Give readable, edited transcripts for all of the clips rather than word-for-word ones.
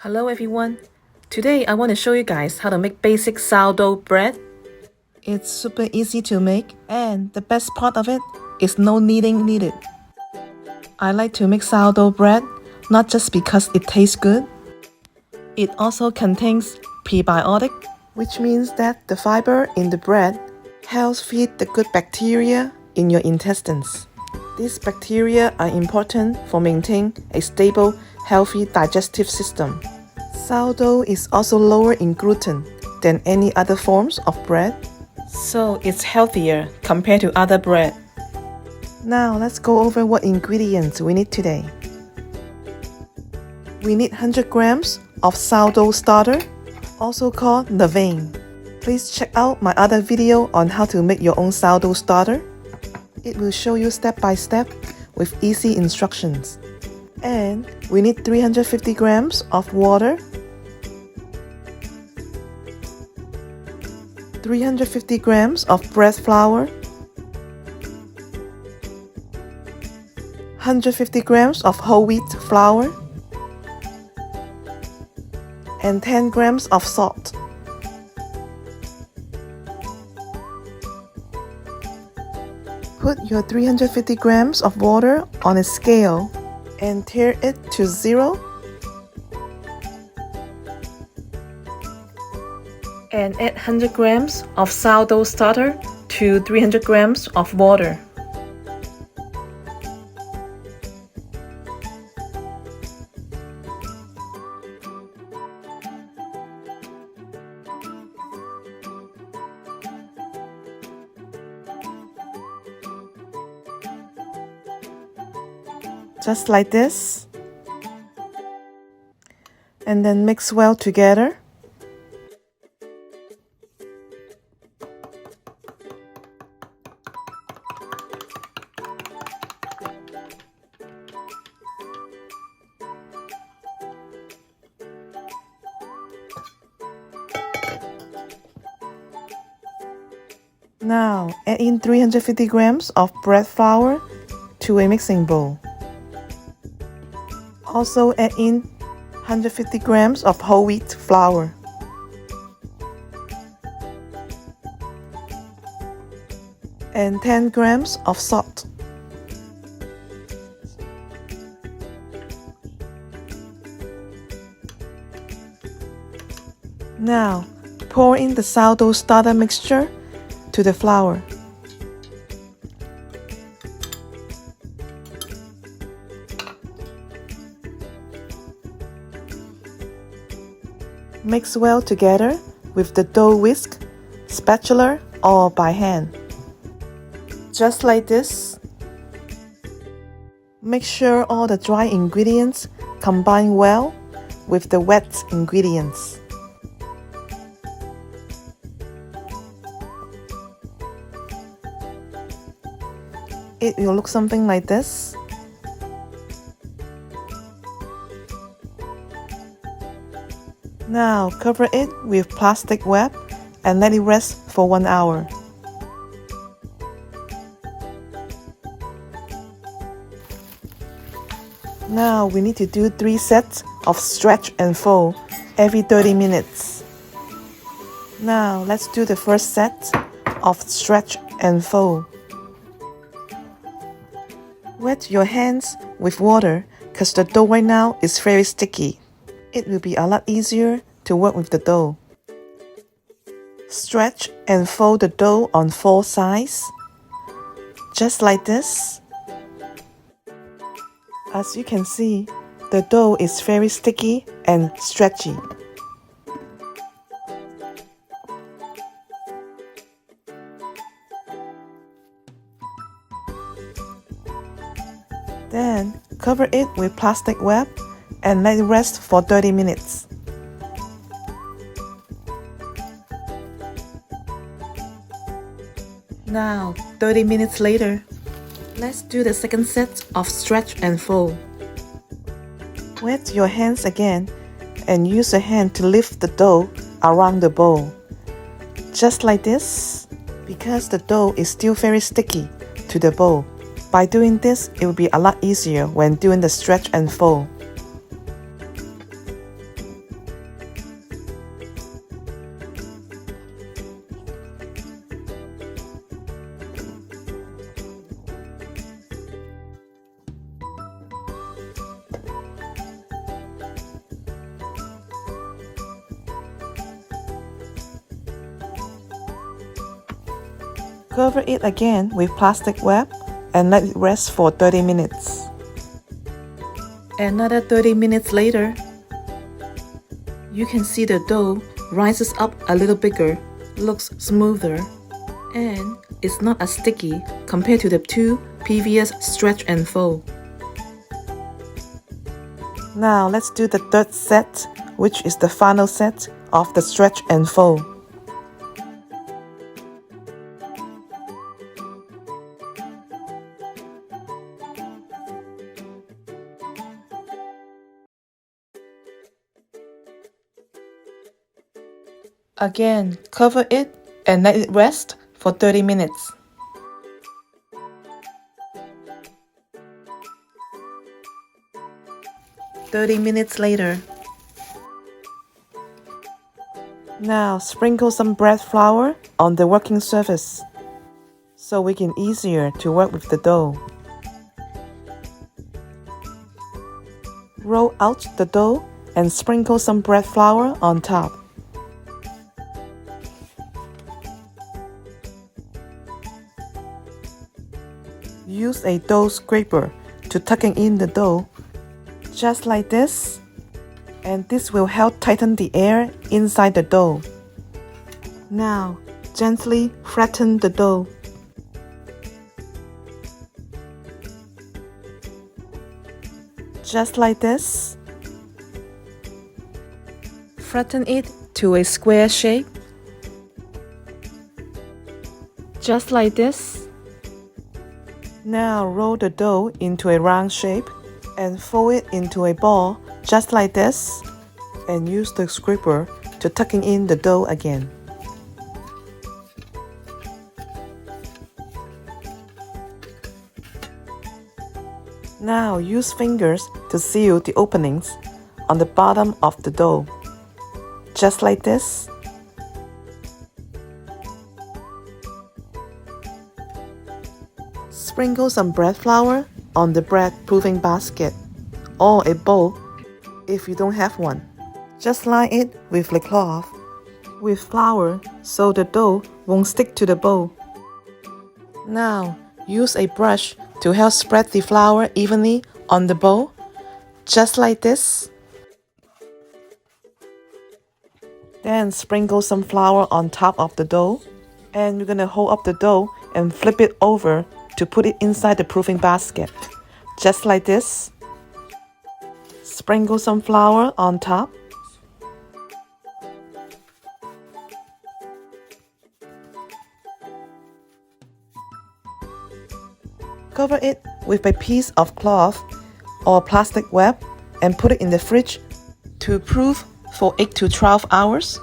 Hello everyone. Today I want to show you guys how to make basic sourdough bread. It's super easy to make, and the best part of it is no kneading needed. I like to make sourdough bread not just because it tastes good. It also contains prebiotic, which means that the fiber in the bread helps feed the good bacteria in your intestines. These bacteria are important for maintaining a stable, healthy digestive system. Sourdough is also lower in gluten than any other forms of bread, so it's healthier compared to other bread. Now let's go over what ingredients we need today. We need 100 grams of sourdough starter, also called levain. Please check out my other video on how to make your own sourdough starter. It will show you step by step with easy instructions. And we need 350 grams of water, 350 grams of bread flour, 150 grams of whole wheat flour, and 10 grams of salt. Put your 350 grams of water on a scale and tare it to 0. And add 100 grams of sourdough starter to 300 grams of water. Just like this. And then mix well together. Now add in 350 grams of bread flour to a mixing bowl. Also add in 150 grams of whole wheat flour. And 10 grams of salt. Now pour in the sourdough starter mixture to the flour. Mix well together with the dough whisk, spatula, or by hand. Just like this. Make sure all the dry ingredients combine well with the wet ingredients. It will look something like this. Now cover it with plastic wrap and let it rest for 1 hour. Now we need to do 3 sets of stretch and fold every 30 minutes. Now let's do the first set of stretch and fold. Wet your hands with water because the dough right now is very sticky. It will be a lot easier to work with the dough. Stretch and fold the dough on 4 sides, just like this. As you can see, the dough is very sticky and stretchy. Then cover it with plastic wrap and let it rest for 30 minutes. Now, 30 minutes later, let's do the second set of stretch and fold. Wet your hands again and use a hand to lift the dough around the bowl. Just like this, because the dough is still very sticky to the bowl. By doing this, it will be a lot easier when doing the stretch and fold. Cover it again with plastic wrap and let it rest for 30 minutes. Another 30 minutes later, you can see the dough rises up a little bigger, looks smoother, and it's not as sticky compared to the two previous stretch and fold. Now let's do the third set, which is the final set of the stretch and fold. Again, cover it and let it rest for 30 minutes. Minutes later. Now sprinkle some bread flour on the working surface so we can easier to work with the dough. Roll out the dough and sprinkle some bread flour on top. Use a dough scraper to tucking in the dough, just like this, and this will help tighten the air inside the dough. Now, gently flatten the dough. Just like this. Flatten it to a square shape. Just like this. Now roll the dough into a round shape and fold it into a ball just like this, and use the scraper to tucking in the dough again. Now use fingers to seal the openings on the bottom of the dough, just like this. Sprinkle some bread flour on the bread proofing basket or a bowl if you don't have one. Just line it with the cloth with flour so the dough won't stick to the bowl. Now use a brush to help spread the flour evenly on the bowl, just like this. Then sprinkle some flour on top of the dough, and you're gonna hold up the dough and flip it over to put it inside the proofing basket, just like this. Sprinkle some flour on top. Cover it with a piece of cloth or plastic wrap and put it in the fridge to proof for 8 to 12 hours.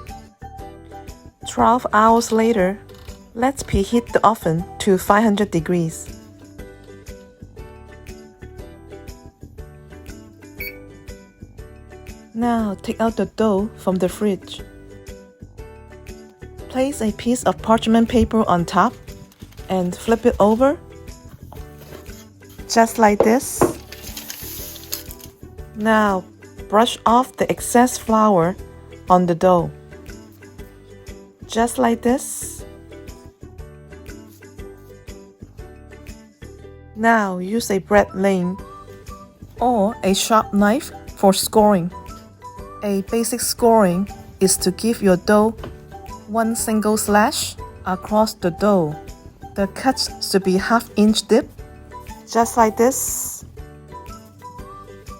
12 hours later, let's preheat the oven to 500 degrees. Now take out the dough from the fridge. Place a piece of parchment paper on top and flip it over, just like this. Now brush off the excess flour on the dough, just like this. Now use a bread lane or a sharp knife for scoring. A basic scoring is to give your dough one single slash across the dough. The cuts should be half-inch dip, just like this.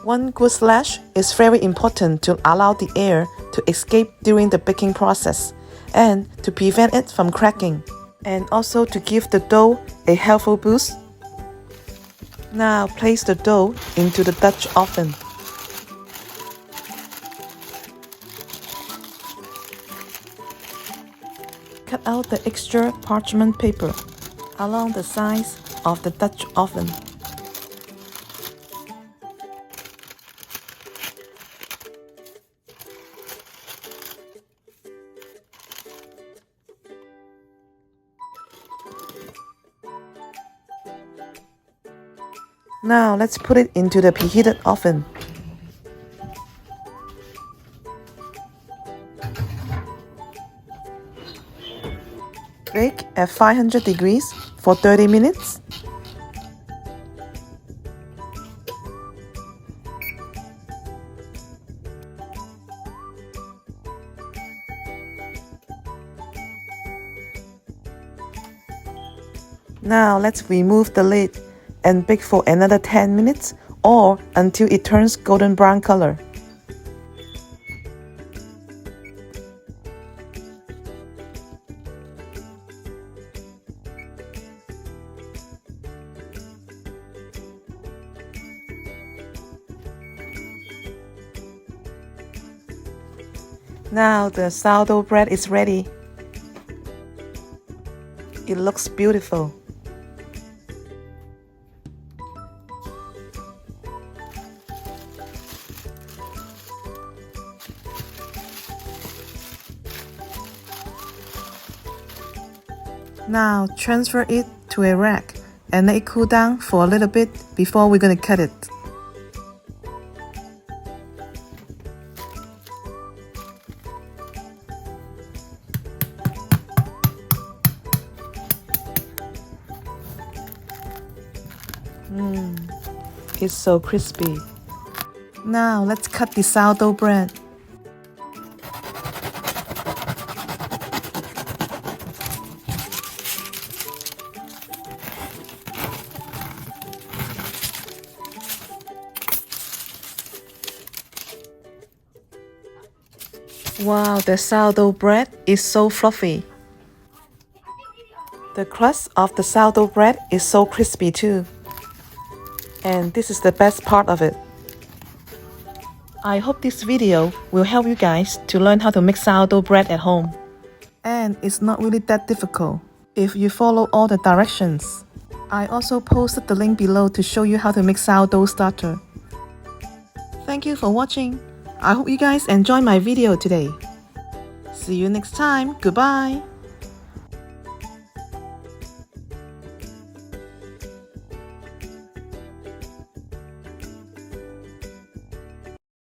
One good slash is very important to allow the air to escape during the baking process and to prevent it from cracking, and also to give the dough a helpful boost. Now place the dough into the Dutch oven. Cut out the extra parchment paper along the sides of the Dutch oven. Now let's put it into the preheated oven. Bake at 500 degrees for 30 minutes. Now let's remove the lid and bake for another 10 minutes or until it turns golden brown color. Now the sourdough bread is ready. It looks beautiful. Now transfer it to a rack and let it cool down for a little bit before we're going to cut it. It's so crispy. Now let's cut the sourdough bread. Wow, the sourdough bread is so fluffy. The crust of the sourdough bread is so crispy too. And this is the best part of it. I hope this video will help you guys to learn how to make sourdough bread at home. And it's not really that difficult if you follow all the directions. I also posted the link below to show you how to make sourdough starter. Thank you for watching. I hope you guys enjoyed my video today. See you next time. Goodbye.